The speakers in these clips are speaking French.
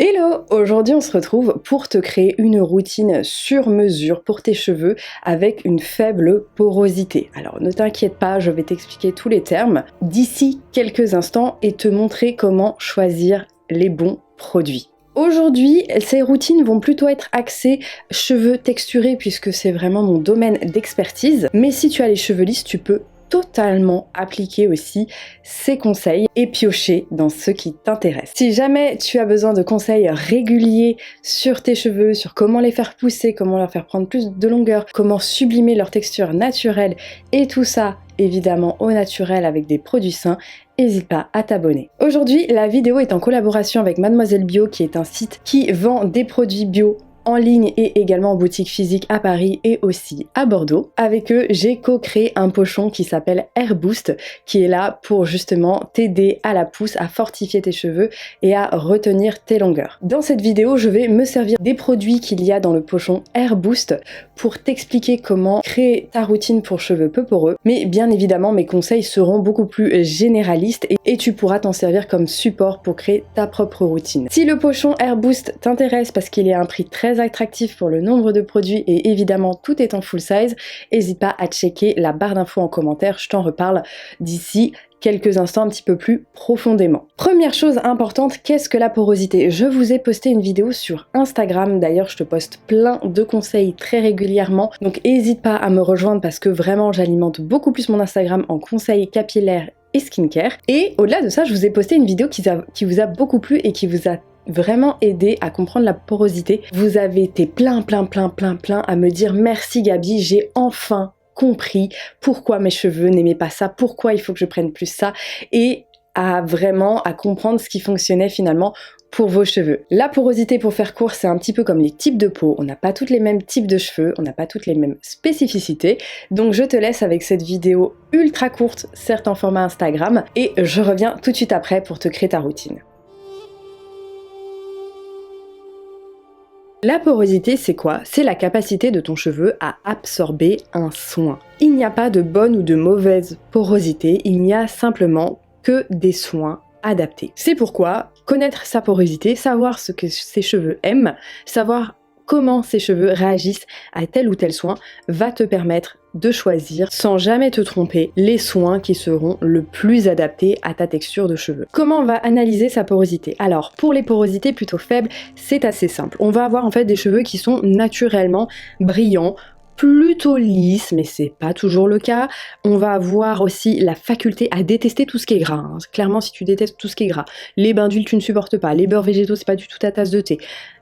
Hello! Aujourd'hui on se retrouve pour te créer une routine sur mesure pour tes cheveux avec une faible porosité. Alors ne t'inquiète pas, je vais t'expliquer tous les termes d'ici quelques instants et te montrer comment choisir les bons produits. Aujourd'hui, ces routines vont plutôt être axées cheveux texturés puisque c'est vraiment mon domaine d'expertise. Mais si tu as les cheveux lisses, tu peux totalement appliquer aussi ces conseils et piocher dans ce qui t'intéresse. Si jamais tu as besoin de conseils réguliers sur tes cheveux, sur comment les faire pousser, comment leur faire prendre plus de longueur, comment sublimer leur texture naturelle et tout ça évidemment au naturel avec des produits sains, n'hésite pas à t'abonner. Aujourd'hui, la vidéo est en collaboration avec Mademoiselle Bio qui est un site qui vend des produits bio en ligne et également en boutique physique à Paris et aussi à Bordeaux. Avec eux, j'ai co-créé un pochon qui s'appelle Hair Boost, qui est là pour justement t'aider à la pousse, à fortifier tes cheveux et à retenir tes longueurs. Dans cette vidéo, je vais me servir des produits qu'il y a dans le pochon Hair Boost pour t'expliquer comment créer ta routine pour cheveux peu poreux. Mais bien évidemment, mes conseils seront beaucoup plus généralistes et tu pourras t'en servir comme support pour créer ta propre routine. Si le pochon Hair Boost t'intéresse parce qu'il est à un prix très attractif pour le nombre de produits et évidemment tout est en full size, n'hésite pas à checker la barre d'infos en commentaire, je t'en reparle d'ici quelques instants un petit peu plus profondément. Première chose importante, qu'est-ce que la porosité? Je vous ai posté une vidéo sur Instagram, d'ailleurs je te poste plein de conseils très régulièrement, donc n'hésite pas à me rejoindre parce que vraiment j'alimente beaucoup plus mon Instagram en conseils capillaires et skincare. Et au-delà de ça, je vous ai posté une vidéo qui vous a beaucoup plu et qui vous a vraiment aidé à comprendre la porosité. Vous avez été plein à me dire merci Gabi, j'ai enfin compris pourquoi mes cheveux n'aimaient pas ça, pourquoi il faut que je prenne plus ça et à comprendre ce qui fonctionnait finalement pour vos cheveux. La porosité, pour faire court, c'est un petit peu comme les types de peau. On n'a pas tous les mêmes types de cheveux, on n'a pas toutes les mêmes spécificités. Donc je te laisse avec cette vidéo ultra courte, certes en format Instagram, et je reviens tout de suite après pour te créer ta routine. La porosité, c'est quoi? C'est la capacité de ton cheveu à absorber un soin. Il n'y a pas de bonne ou de mauvaise porosité, il n'y a simplement que des soins adaptés. C'est pourquoi connaître sa porosité, savoir ce que ses cheveux aiment, savoir comment ses cheveux réagissent à tel ou tel soin va te permettre de choisir, sans jamais te tromper, les soins qui seront le plus adaptés à ta texture de cheveux. Comment on va analyser sa porosité? Alors, pour les porosités plutôt faibles, c'est assez simple. On va avoir en fait des cheveux qui sont naturellement brillants, plutôt lisses, mais c'est pas toujours le cas. On va avoir aussi la faculté à détester tout ce qui est gras. Hein. Clairement, si tu détestes tout ce qui est gras, les bains d'huile tu ne supportes pas, les beurres végétaux c'est pas du tout ta tasse de thé.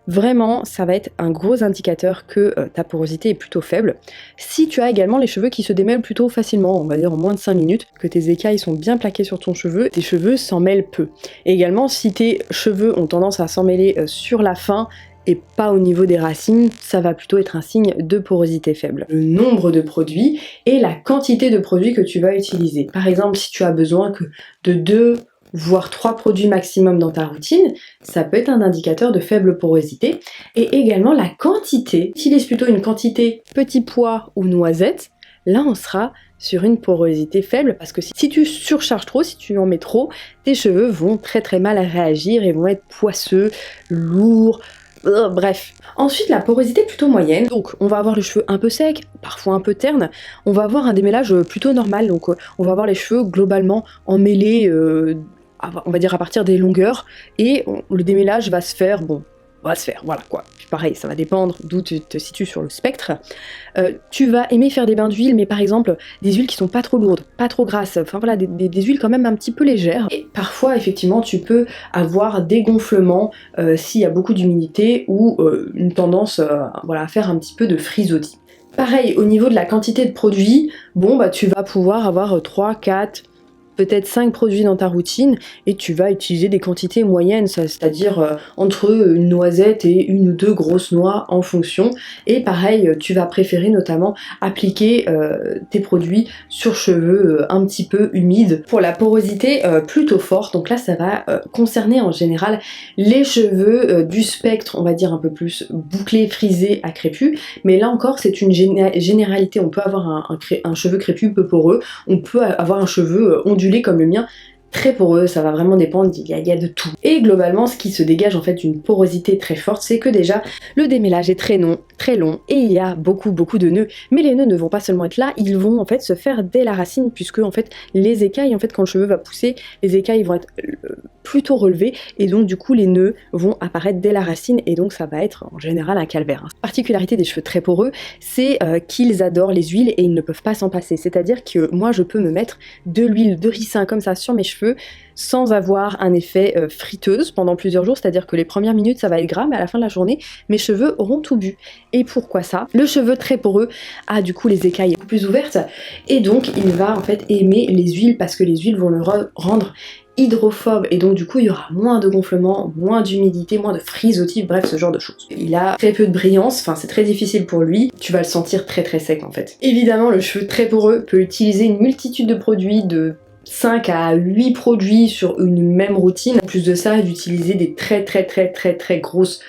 Vraiment, ça va être un gros indicateur que ta porosité est plutôt faible. Si tu as également les cheveux qui se démêlent plutôt facilement, on va dire en moins de 5 minutes, que tes écailles sont bien plaquées sur ton cheveu, tes cheveux s'en mêlent peu. Et également, si tes cheveux ont tendance à s'en mêler sur la fin, et pas au niveau des racines, ça va plutôt être un signe de porosité faible. Le nombre de produits et la quantité de produits que tu vas utiliser. Par exemple, si tu as besoin que de 2 voire 3 produits maximum dans ta routine, ça peut être un indicateur de faible porosité. Et également la quantité. Utilise plutôt une quantité petit pois ou noisette, là on sera sur une porosité faible parce que si tu surcharges trop, si tu en mets trop, tes cheveux vont très mal réagir et vont être poisseux, lourds, bref. Ensuite, la porosité plutôt moyenne. Donc, on va avoir les cheveux un peu secs, parfois un peu ternes. On va avoir un démêlage plutôt normal. Donc, on va avoir les cheveux globalement emmêlés, on va dire à partir des longueurs. Et le démêlage va se faire, voilà quoi. Puis pareil, ça va dépendre d'où tu te situes sur le spectre. Tu vas aimer faire des bains d'huile, mais par exemple, des huiles qui sont pas trop lourdes, pas trop grasses, enfin voilà, des huiles quand même un petit peu légères. Et parfois, effectivement, tu peux avoir des gonflements s'il y a beaucoup d'humidité ou une tendance à faire un petit peu de frisottis. Pareil, au niveau de la quantité de produits, tu vas pouvoir avoir 3, 4, peut-être 5 produits dans ta routine et tu vas utiliser des quantités moyennes, c'est-à-dire entre une noisette et 1 ou 2 grosses noix en fonction. Et pareil, tu vas préférer notamment appliquer tes produits sur cheveux un petit peu humides pour la porosité plutôt forte. Donc là, ça va concerner en général les cheveux du spectre, on va dire un peu plus bouclé, frisé à crépus. Mais là encore, c'est une généralité. On peut avoir un cheveu crépus peu poreux, on peut avoir un cheveu ondulé comme le mien très poreux, ça va vraiment dépendre, il y a de tout. Et globalement, ce qui se dégage en fait d'une porosité très forte, c'est que déjà, le démêlage est très long, et il y a beaucoup de nœuds. Mais les nœuds ne vont pas seulement être là, ils vont en fait se faire dès la racine, puisque en fait, les écailles, en fait, quand le cheveu va pousser, les écailles vont être plutôt relevées, et donc du coup, les nœuds vont apparaître dès la racine, et donc ça va être en général un calvaire. La particularité des cheveux très poreux, c'est qu'ils adorent les huiles, et ils ne peuvent pas s'en passer. C'est-à-dire que moi, je peux me mettre de l'huile de ricin comme ça sur mes cheveux, sans avoir un effet friteuse pendant plusieurs jours, c'est-à-dire que les premières minutes ça va être gras, mais à la fin de la journée, mes cheveux auront tout bu. Et pourquoi ça? Le cheveu très poreux a du coup les écailles plus ouvertes, et donc il va en fait aimer les huiles, parce que les huiles vont le rendre hydrophobe, et donc du coup il y aura moins de gonflement, moins d'humidité, moins de frisottis, bref ce genre de choses. Il a très peu de brillance, enfin c'est très difficile pour lui, tu vas le sentir très sec en fait. Évidemment le cheveu très poreux peut utiliser une multitude de produits, de 5 à 8 produits sur une même routine. En plus de ça, d'utiliser des très grosses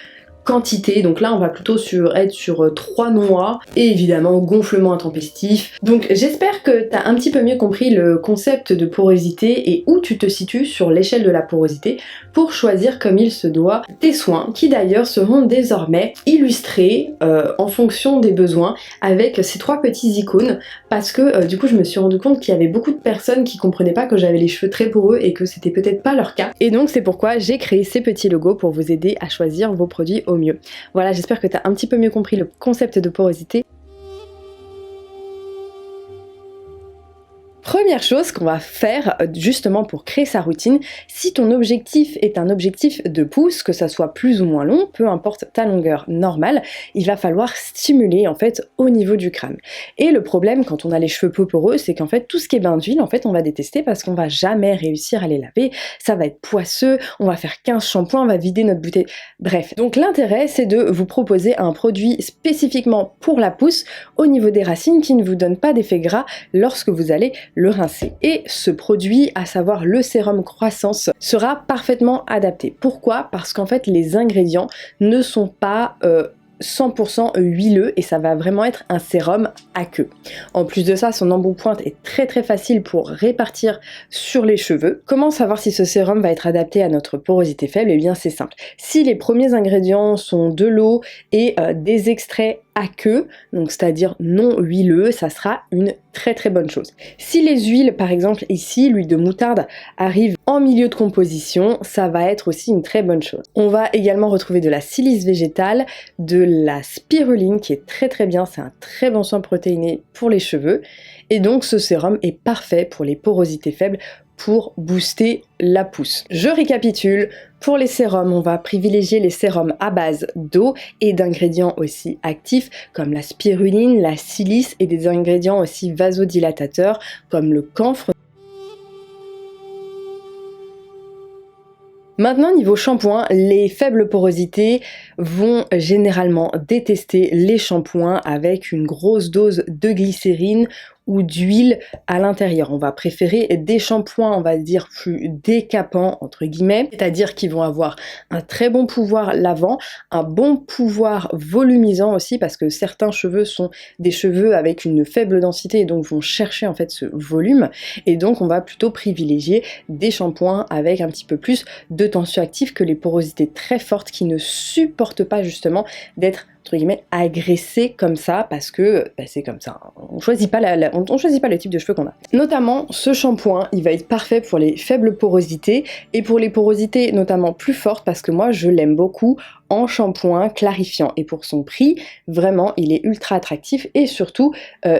quantité, donc là on va plutôt être sur 3 mois, et évidemment gonflement intempestif. Donc j'espère que tu as un petit peu mieux compris le concept de porosité et où tu te situes sur l'échelle de la porosité pour choisir comme il se doit tes soins, qui d'ailleurs seront désormais illustrés en fonction des besoins avec ces 3 petits icônes, parce que du coup je me suis rendu compte qu'il y avait beaucoup de personnes qui comprenaient pas que j'avais les cheveux très poreux et que c'était peut-être pas leur cas, et donc c'est pourquoi j'ai créé ces petits logos pour vous aider à choisir vos produits au mieux. Voilà, j'espère que tu as un petit peu mieux compris le concept de porosité. Première chose qu'on va faire justement pour créer sa routine, si ton objectif est un objectif de pouce, que ça soit plus ou moins long, peu importe ta longueur normale, il va falloir stimuler en fait au niveau du crâne. Et le problème quand on a les cheveux peu poreux, c'est qu'en fait tout ce qui est bain d'huile, en fait on va détester parce qu'on va jamais réussir à les laver, ça va être poisseux, on va faire 15 shampoings, on va vider notre bouteille, bref. Donc l'intérêt c'est de vous proposer un produit spécifiquement pour la pousse au niveau des racines qui ne vous donne pas d'effet gras lorsque vous allez le rincer. Et ce produit, à savoir le sérum croissance, sera parfaitement adapté. Pourquoi? Parce qu'en fait les ingrédients ne sont pas 100% huileux, et ça va vraiment être un sérum à queue. En plus de ça, son embonpoint est très facile pour répartir sur les cheveux. Comment savoir si ce sérum va être adapté à notre porosité faible? Eh bien c'est simple. Si les premiers ingrédients sont de l'eau et des extraits à queue, donc c'est-à-dire non huileux, ça sera une très bonne chose. Si les huiles, par exemple ici, l'huile de moutarde arrive en milieu de composition, ça va être aussi une très bonne chose. On va également retrouver de la silice végétale, de la spiruline qui est très bien, c'est un très bon soin protéiné pour les cheveux, et donc ce sérum est parfait pour les porosités faibles, pour booster la pousse. Je récapitule, pour les sérums, on va privilégier les sérums à base d'eau et d'ingrédients aussi actifs comme la spiruline, la silice, et des ingrédients aussi vasodilatateurs comme le camphre. Maintenant, niveau shampoing, les faibles porosités vont généralement détester les shampoings avec une grosse dose de glycérine ou d'huile à l'intérieur. On va préférer des shampoings, on va dire, plus décapants, entre guillemets, c'est-à-dire qui vont avoir un très bon pouvoir lavant, un bon pouvoir volumisant aussi, parce que certains cheveux sont des cheveux avec une faible densité et donc vont chercher en fait ce volume, et donc on va plutôt privilégier des shampoings avec un petit peu plus de tensioactifs que les porosités très fortes qui ne supportent pas justement d'être entre guillemets agressé comme ça, parce que c'est comme ça, on choisit pas on choisit pas le type de cheveux qu'on a. Notamment ce shampoing, il va être parfait pour les faibles porosités et pour les porosités notamment plus fortes, parce que moi je l'aime beaucoup en shampoing clarifiant, et pour son prix vraiment il est ultra attractif, et surtout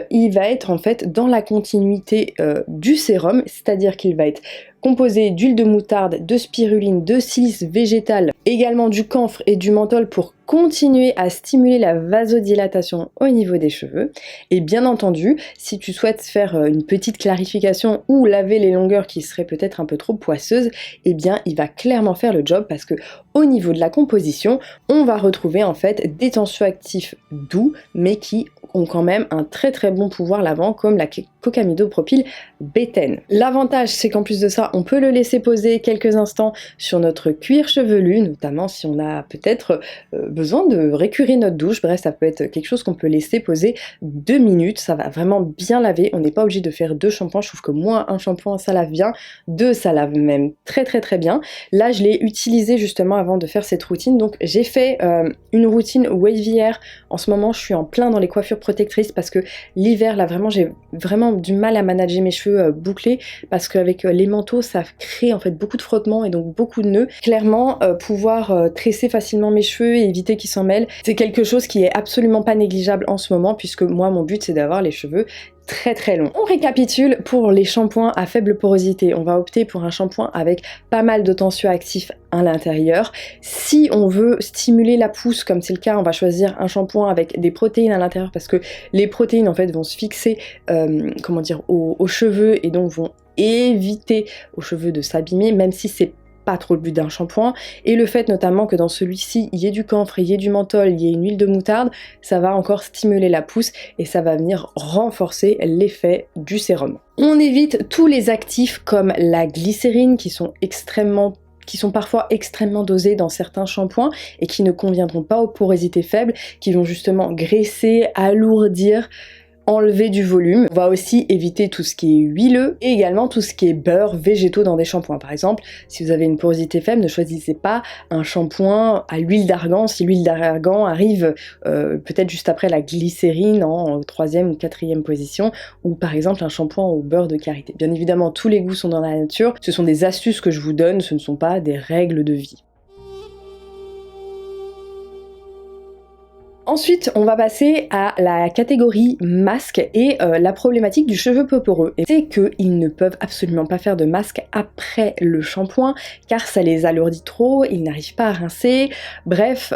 il va être en fait dans la continuité du sérum, c'est-à-dire qu'il va être composé d'huile de moutarde, de spiruline, de silice végétale, également du camphre et du menthol pour continuer à stimuler la vasodilatation au niveau des cheveux. Et bien entendu, si tu souhaites faire une petite clarification ou laver les longueurs qui seraient peut-être un peu trop poisseuses, eh bien il va clairement faire le job, parce que au niveau de la composition, on va retrouver en fait des tensioactifs doux mais qui ont quand même un très très bon pouvoir lavant, comme la cocamidopropyl bétaine. L'avantage, c'est qu'en plus de ça, on peut le laisser poser quelques instants sur notre cuir chevelu, notamment si on a peut-être besoin de récurer notre douche. Bref, ça peut être quelque chose qu'on peut laisser poser 2 minutes, ça va vraiment bien laver. On n'est pas obligé de faire 2 shampoings, je trouve que moi, un shampoing, ça lave bien, 2, ça lave même très très très bien. Là, je l'ai utilisé justement avant de faire cette routine, donc j'ai fait une routine wavy hair. En ce moment, je suis en plein dans les coiffures protectrices parce que l'hiver, là, vraiment, j'ai vraiment du mal à manager mes cheveux bouclés parce qu'avec les manteaux, ça crée en fait beaucoup de frottements et donc beaucoup de nœuds. Clairement, pouvoir tresser facilement mes cheveux et éviter qu'ils s'en mêlent, c'est quelque chose qui est absolument pas négligeable en ce moment, puisque moi, mon but, c'est d'avoir les cheveux très très long. On récapitule pour les shampoings à faible porosité. On va opter pour un shampoing avec pas mal de tensioactifs à l'intérieur. Si on veut stimuler la pousse, comme c'est le cas, on va choisir un shampoing avec des protéines à l'intérieur parce que les protéines en fait vont se fixer comment dire, aux cheveux et donc vont éviter aux cheveux de s'abîmer, même si c'est pas trop le but d'un shampoing, et le fait notamment que dans celui-ci il y ait du camphre, il y ait du menthol, il y ait une huile de moutarde, ça va encore stimuler la pousse et ça va venir renforcer l'effet du sérum. On évite tous les actifs comme la glycérine qui sont parfois extrêmement dosés dans certains shampoings et qui ne conviendront pas aux porosités faibles, qui vont justement graisser, alourdir, enlever du volume. On va aussi éviter tout ce qui est huileux et également tout ce qui est beurre végétaux dans des shampoings. Par exemple, si vous avez une porosité faible, ne choisissez pas un shampoing à l'huile d'argan si l'huile d'argan arrive peut-être juste après la glycérine en 3e ou 4e position, ou par exemple un shampoing au beurre de karité. Bien évidemment, tous les goûts sont dans la nature, ce sont des astuces que je vous donne, ce ne sont pas des règles de vie. Ensuite, on va passer à la catégorie masque et la problématique du cheveu peu poreux. C'est qu'ils ne peuvent absolument pas faire de masque après le shampoing car ça les alourdit trop, ils n'arrivent pas à rincer, bref...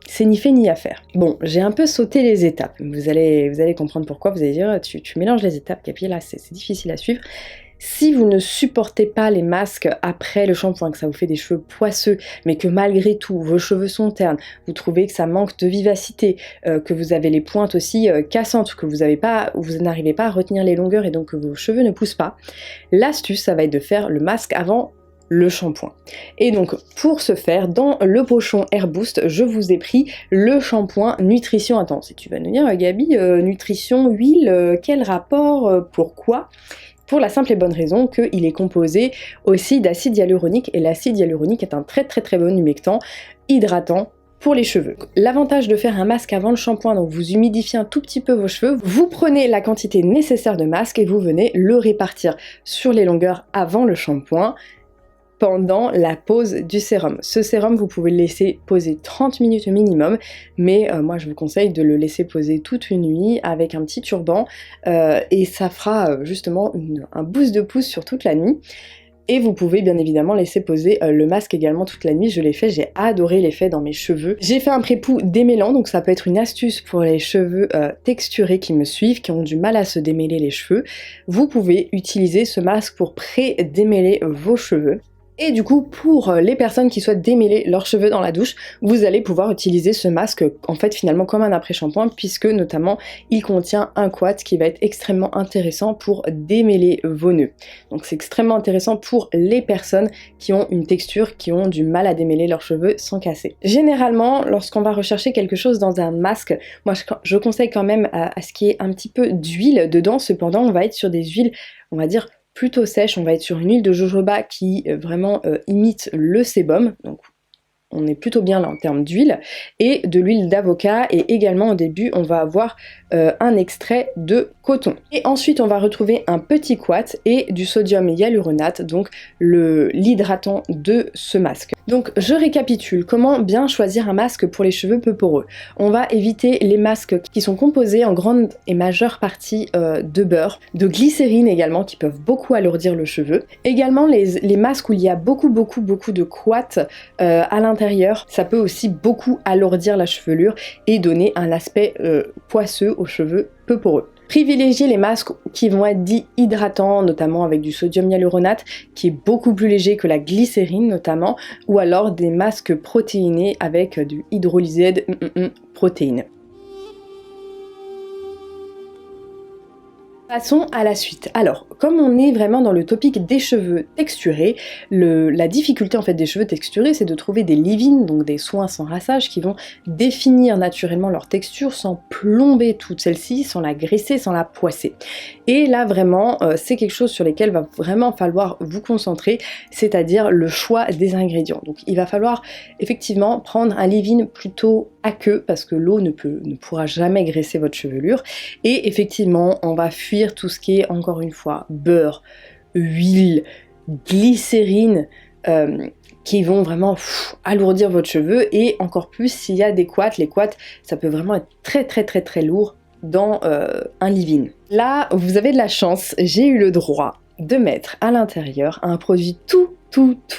c'est ni fait ni à faire. Bon, j'ai un peu sauté les étapes. Vous allez comprendre pourquoi. Vous allez dire, tu mélanges les étapes, Capi, là c'est difficile à suivre. Si vous ne supportez pas les masques après le shampoing, que ça vous fait des cheveux poisseux, mais que malgré tout, vos cheveux sont ternes, vous trouvez que ça manque de vivacité, que vous avez les pointes aussi cassantes, que vous n'arrivez pas à retenir les longueurs et donc que vos cheveux ne poussent pas, l'astuce, ça va être de faire le masque avant le shampoing. Et donc pour ce faire, dans le pochon Air Boost, je vous ai pris le shampoing Nutrition Intense. Et tu vas nous dire, Gabi, nutrition, huile, quel rapport, pourquoi ? Pour la simple et bonne raison qu'il est composé aussi d'acide hyaluronique, et l'acide hyaluronique est un très très très bon humectant, hydratant pour les cheveux. L'avantage de faire un masque avant le shampoing, donc vous humidifiez un tout petit peu vos cheveux, vous prenez la quantité nécessaire de masque et vous venez le répartir sur les longueurs avant le shampoing, pendant la pose du sérum. Ce sérum, vous pouvez le laisser poser 30 minutes minimum, mais moi je vous conseille de le laisser poser toute une nuit avec un petit turban et ça fera justement un boost de pouce sur toute la nuit. Et vous pouvez bien évidemment laisser poser le masque également toute la nuit. Je l'ai fait, j'ai adoré l'effet dans mes cheveux. J'ai fait un pré-poux démêlant, donc ça peut être une astuce pour les cheveux texturés qui me suivent, qui ont du mal à se démêler les cheveux. Vous pouvez utiliser ce masque pour pré-démêler vos cheveux. Et du coup, pour les personnes qui souhaitent démêler leurs cheveux dans la douche, vous allez pouvoir utiliser ce masque en fait finalement comme un après-shampoing, puisque notamment il contient un quartz qui va être extrêmement intéressant pour démêler vos nœuds. Donc c'est extrêmement intéressant pour les personnes qui ont une texture, qui ont du mal à démêler leurs cheveux sans casser. Généralement, lorsqu'on va rechercher quelque chose dans un masque, moi je conseille quand même à ce qu'il y ait un petit peu d'huile dedans. Cependant, on va être sur des huiles, on va dire, plutôt sèche, on va être sur une huile de jojoba qui vraiment imite le sébum, donc on est plutôt bien là en termes d'huile, et de l'huile d'avocat, et également au début on va avoir un extrait de coton. Et ensuite on va retrouver un petit quartz et du sodium hyaluronate, donc l'hydratant de ce masque. Donc je récapitule, comment bien choisir un masque pour les cheveux peu poreux. On va éviter les masques qui sont composés en grande et majeure partie de beurre, de glycérine également, qui peuvent beaucoup alourdir le cheveu. Également les masques où il y a beaucoup de quartz à l'intérieur, ça peut aussi beaucoup alourdir la chevelure et donner un aspect poisseux aux cheveux peu poreux. Privilégiez les masques qui vont être dits hydratants, notamment avec du sodium hyaluronate, qui est beaucoup plus léger que la glycérine notamment, ou alors des masques protéinés avec du hydrolysé protéine. Passons à la suite. Alors, comme on est vraiment dans le topic des cheveux texturés, la difficulté en fait des cheveux texturés, c'est de trouver des leave-in, donc des soins sans rinçage, qui vont définir naturellement leur texture sans plomber toute celle-ci, sans la graisser, sans la poisser. Et là vraiment, c'est quelque chose sur lequel va vraiment falloir vous concentrer, c'est-à-dire le choix des ingrédients. Donc il va falloir effectivement prendre un leave-in plutôt aqueux, parce que l'eau ne pourra jamais graisser votre chevelure, et effectivement on va fuir tout ce qui est, encore une fois, beurre, huile, glycérine, qui vont vraiment alourdir votre cheveu, et encore plus s'il y a des couates. Les couates, ça peut vraiment être très lourd dans un leave-in. Là, vous avez de la chance, j'ai eu le droit de mettre à l'intérieur un produit tout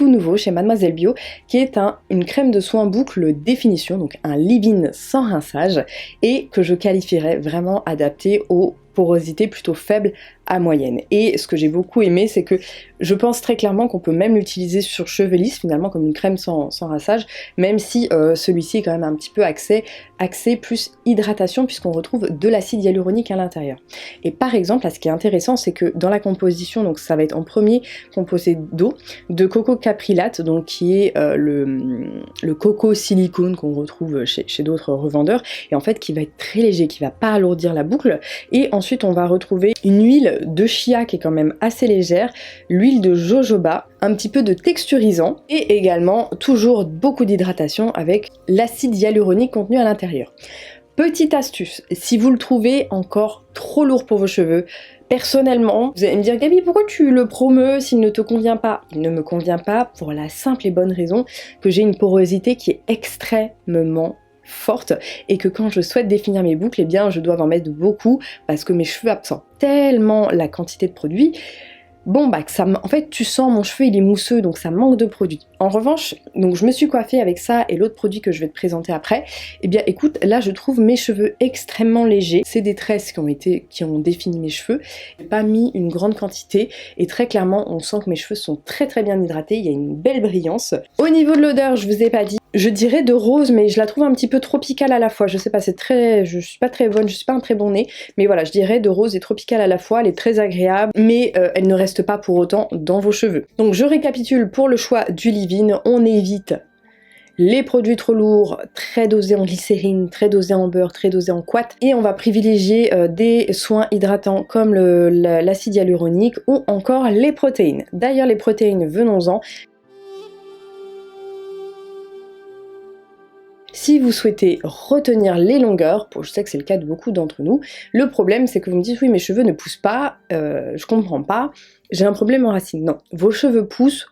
nouveau chez Mademoiselle Bio, qui est une crème de soin boucle définition, donc un leave-in sans rinçage, et que je qualifierais vraiment adapté aux porosités plutôt faibles à moyenne. Et ce que j'ai beaucoup aimé, c'est que je pense très clairement qu'on peut même l'utiliser sur cheveux lisses, finalement, comme une crème sans rinçage, même si celui-ci est quand même un petit peu axé plus hydratation, puisqu'on retrouve de l'acide hyaluronique à l'intérieur. Et par exemple, là, ce qui est intéressant, c'est que dans la composition, donc ça va être en premier composé d'eau, de coco caprilate, donc qui est le coco silicone qu'on retrouve chez d'autres revendeurs, et en fait qui va être très léger, qui va pas alourdir la boucle. Et ensuite on va retrouver une huile de chia qui est quand même assez légère, l'huile de jojoba, un petit peu de texturisant, et également toujours beaucoup d'hydratation avec l'acide hyaluronique contenu à l'intérieur. Petite astuce, si vous le trouvez encore trop lourd pour vos cheveux, personnellement, vous allez me dire Gabi, pourquoi tu le promeus s'il ne te convient pas? Il ne me convient pas pour la simple et bonne raison que j'ai une porosité qui est extrêmement forte, et que quand je souhaite définir mes boucles, eh bien je dois en mettre beaucoup parce que mes cheveux absorbent tellement la quantité de produit. Bon bah en fait tu sens mon cheveu il est mousseux, donc ça manque de produit. En revanche, donc je me suis coiffée avec ça et l'autre produit que je vais te présenter après. Eh bien écoute, là je trouve mes cheveux extrêmement légers. C'est des tresses qui ont défini mes cheveux. J'ai pas mis une grande quantité et très clairement on sent que mes cheveux sont très bien hydratés. Il y a une belle brillance. Au niveau de l'odeur, je vous ai pas dit. Je dirais de rose, mais je la trouve un petit peu tropicale à la fois. Je sais pas, je suis pas très bonne, je suis pas un très bon nez, mais voilà, je dirais de rose et tropicale à la fois. Elle est très agréable, mais elle ne reste pas pour autant dans vos cheveux. Donc je récapitule pour le choix du leave-in, on évite les produits trop lourds, très dosés en glycérine, très dosés en beurre, très dosés en couate, et on va privilégier des soins hydratants comme l'acide hyaluronique ou encore les protéines. D'ailleurs les protéines, venons-en. Si vous souhaitez retenir les longueurs, je sais que c'est le cas de beaucoup d'entre nous, le problème c'est que vous me dites oui mes cheveux ne poussent pas, je comprends pas, j'ai un problème en racine. Non, vos cheveux poussent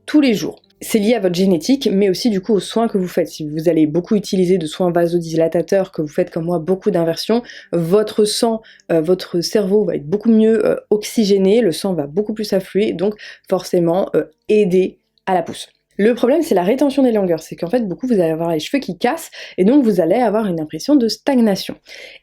tous les jours. C'est lié à votre génétique, mais aussi du coup aux soins que vous faites. Si vous allez beaucoup utiliser de soins vasodilatateurs, que vous faites comme moi beaucoup d'inversions, votre sang, votre cerveau va être beaucoup mieux oxygéné, le sang va beaucoup plus affluer, donc forcément aider à la pousse. Le problème c'est la rétention des longueurs, c'est qu'en fait beaucoup vous allez avoir les cheveux qui cassent et donc vous allez avoir une impression de stagnation.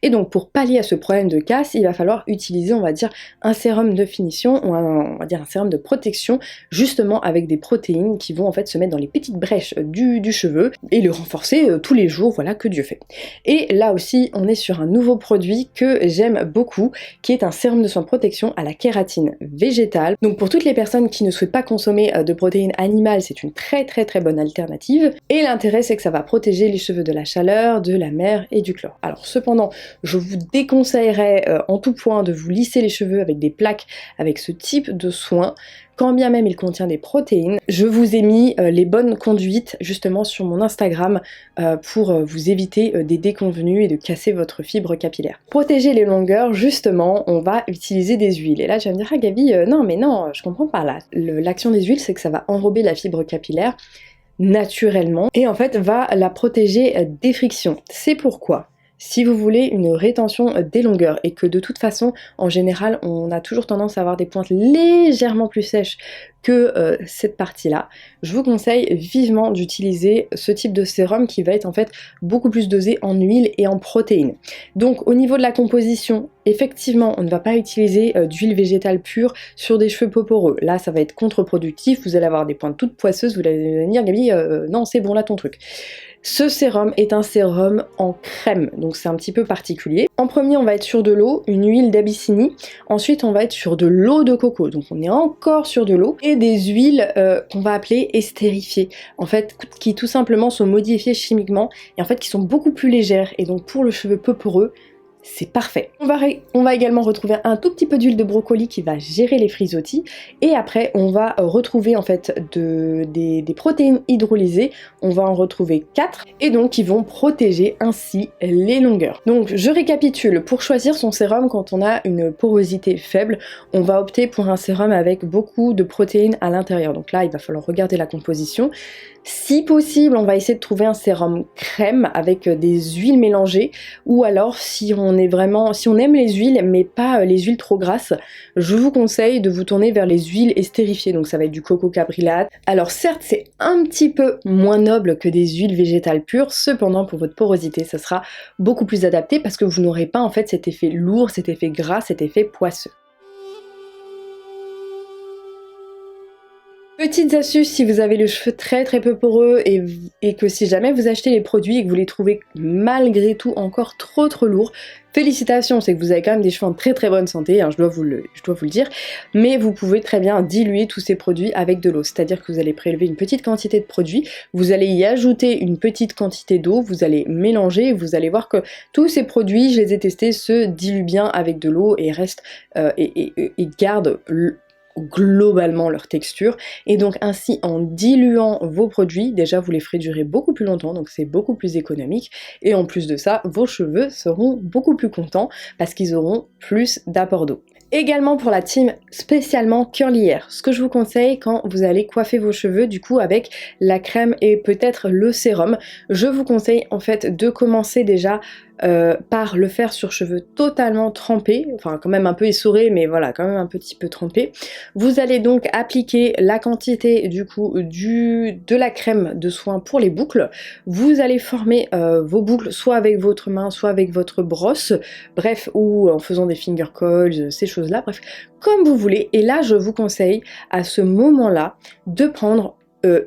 Et donc pour pallier à ce problème de casse, il va falloir utiliser on va dire un sérum de finition ou on va dire un sérum de protection justement avec des protéines qui vont en fait se mettre dans les petites brèches du cheveu et le renforcer tous les jours, voilà que Dieu fait. Et là aussi on est sur un nouveau produit que j'aime beaucoup qui est un sérum de soin de protection à la kératine végétale. Donc pour toutes les personnes qui ne souhaitent pas consommer de protéines animales, c'est une très bonne alternative, et l'intérêt c'est que ça va protéger les cheveux de la chaleur, de la mer et du chlore. Alors cependant, je vous déconseillerais en tout point de vous lisser les cheveux avec des plaques avec ce type de soin, quand bien même il contient des protéines. Je vous ai mis les bonnes conduites justement sur mon Instagram pour vous éviter des déconvenues et de casser votre fibre capillaire. Protéger les longueurs, justement, on va utiliser des huiles. Et là, tu vas me dire, ah Gabi, non, mais non, je comprends pas là. L'action des huiles, c'est que ça va enrober la fibre capillaire naturellement et en fait va la protéger des frictions. C'est pourquoi si vous voulez une rétention des longueurs et que de toute façon en général on a toujours tendance à avoir des pointes légèrement plus sèches que cette partie-là, je vous conseille vivement d'utiliser ce type de sérum qui va être en fait beaucoup plus dosé en huile et en protéines. Donc au niveau de la composition, effectivement on ne va pas utiliser d'huile végétale pure sur des cheveux peau poreux. Là ça va être contre-productif, vous allez avoir des pointes toutes poisseuses, vous allez me dire Gabi non c'est bon là ton truc. Ce sérum est un sérum en crème, donc c'est un petit peu particulier. En premier, on va être sur de l'eau, une huile d'Abyssinie. Ensuite, on va être sur de l'eau de coco, donc on est encore sur de l'eau. Et des huiles qu'on va appeler estérifiées, en fait, qui tout simplement sont modifiées chimiquement et en fait qui sont beaucoup plus légères. Et donc pour le cheveu peu poreux, c'est parfait. On va également retrouver un tout petit peu d'huile de brocoli qui va gérer les frisottis. Et après, on va retrouver en fait des protéines hydrolysées. On va en retrouver 4 et donc qui vont protéger ainsi les longueurs. Donc je récapitule, pour choisir son sérum quand on a une porosité faible, on va opter pour un sérum avec beaucoup de protéines à l'intérieur. Donc là, il va falloir regarder la composition. Si possible, on va essayer de trouver un sérum crème avec des huiles mélangées, ou alors si on aime les huiles mais pas les huiles trop grasses, je vous conseille de vous tourner vers les huiles estérifiées, donc ça va être du coco cabrylate. Alors certes, c'est un petit peu moins noble que des huiles végétales pures, cependant pour votre porosité, ça sera beaucoup plus adapté parce que vous n'aurez pas en fait cet effet lourd, cet effet gras, cet effet poisseux. Petites astuces si vous avez les cheveux très peu poreux et que si jamais vous achetez les produits et que vous les trouvez malgré tout encore trop lourds, félicitations, c'est que vous avez quand même des cheveux en très bonne santé, hein, je dois vous le dire, mais vous pouvez très bien diluer tous ces produits avec de l'eau, c'est-à-dire que vous allez prélever une petite quantité de produits, vous allez y ajouter une petite quantité d'eau, vous allez mélanger et vous allez voir que tous ces produits, je les ai testés, se diluent bien avec de l'eau et restent et gardent globalement leur texture, et donc ainsi en diluant vos produits, déjà vous les ferez durer beaucoup plus longtemps, donc c'est beaucoup plus économique, et en plus de ça, vos cheveux seront beaucoup plus contents parce qu'ils auront plus d'apport d'eau. Également pour la team spécialement curly hair, ce que je vous conseille quand vous allez coiffer vos cheveux du coup avec la crème et peut-être le sérum, je vous conseille en fait de commencer déjà par le faire sur cheveux totalement trempés, enfin quand même un peu essorés, mais voilà, quand même un petit peu trempés. Vous allez donc appliquer la quantité du coup de la crème de soin pour les boucles. Vous allez former vos boucles soit avec votre main, soit avec votre brosse, bref, ou en faisant des finger coils, ces choses-là, bref, comme vous voulez. Et là, je vous conseille à ce moment-là de prendre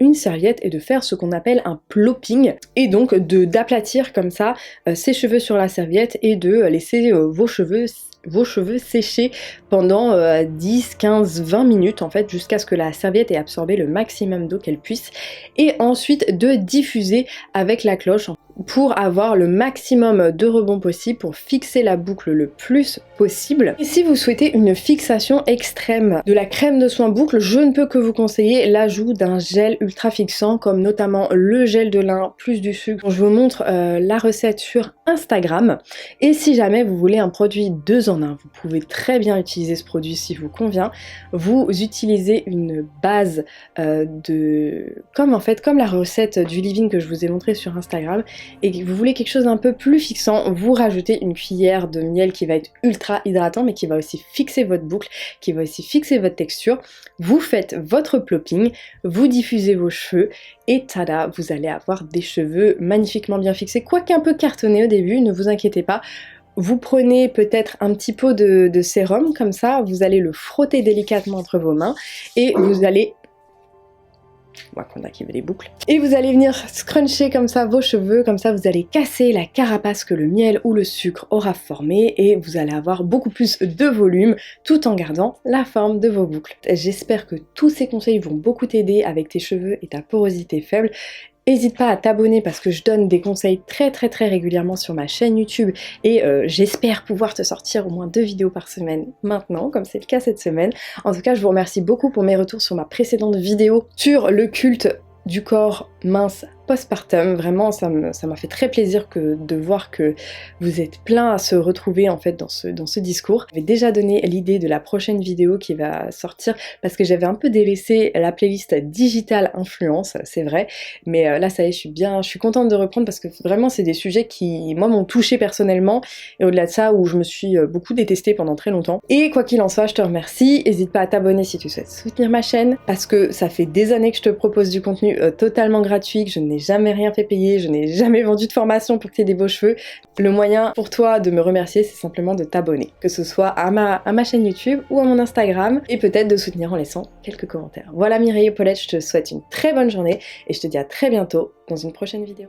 une serviette et de faire ce qu'on appelle un plopping, et donc d'aplatir comme ça ses cheveux sur la serviette et de laisser vos cheveux sécher pendant 10, 15, 20 minutes en fait, jusqu'à ce que la serviette ait absorbé le maximum d'eau qu'elle puisse, et ensuite de diffuser avec la cloche pour avoir le maximum de rebond possible, pour fixer la boucle le plus possible. Et si vous souhaitez une fixation extrême de la crème de soin boucle, je ne peux que vous conseiller l'ajout d'un gel ultra fixant, comme notamment le gel de lin plus du sucre. Je vous montre la recette sur Instagram. Et si jamais vous voulez un produit 2 en 1, vous pouvez très bien utiliser ce produit si vous convient. Vous utilisez une base comme la recette du leave-in que je vous ai montré sur Instagram, et que vous voulez quelque chose d'un peu plus fixant, vous rajoutez une cuillère de miel qui va être ultra hydratant mais qui va aussi fixer votre boucle, qui va aussi fixer votre texture. Vous faites votre plopping, vous diffusez vos cheveux et tada, vous allez avoir des cheveux magnifiquement bien fixés, quoique un peu cartonnés au début, ne vous inquiétez pas. Vous prenez peut-être un petit pot de sérum comme ça, vous allez le frotter délicatement entre vos mains et vous allez qu'on active les boucles. Et vous allez venir scruncher comme ça vos cheveux, comme ça vous allez casser la carapace que le miel ou le sucre aura formée et vous allez avoir beaucoup plus de volume tout en gardant la forme de vos boucles. J'espère que tous ces conseils vont beaucoup t'aider avec tes cheveux et ta porosité faible. N'hésite pas à t'abonner parce que je donne des conseils très régulièrement sur ma chaîne YouTube et j'espère pouvoir te sortir au moins 2 vidéos par semaine maintenant, comme c'est le cas cette semaine. En tout cas, je vous remercie beaucoup pour mes retours sur ma précédente vidéo sur le culte du corps mince postpartum. Vraiment, ça m'a fait très plaisir de voir que vous êtes plein à se retrouver en fait dans ce discours. J'avais déjà donné l'idée de la prochaine vidéo qui va sortir parce que j'avais un peu délaissé la playlist Digital Influence, c'est vrai, mais là ça y est, je suis contente de reprendre parce que vraiment c'est des sujets qui moi m'ont touchée personnellement et au-delà de ça où je me suis beaucoup détestée pendant très longtemps. Et quoi qu'il en soit, je te remercie. N'hésite pas à t'abonner si tu souhaites soutenir ma chaîne parce que ça fait des années que je te propose du contenu totalement gratuit, que je n'ai jamais rien fait payer, je n'ai jamais vendu de formation pour que tu aies des beaux cheveux. Le moyen pour toi de me remercier, c'est simplement de t'abonner, que ce soit à ma chaîne YouTube ou à mon Instagram, et peut-être de soutenir en laissant quelques commentaires. Voilà Mireille Paulette, je te souhaite une très bonne journée et je te dis à très bientôt dans une prochaine vidéo.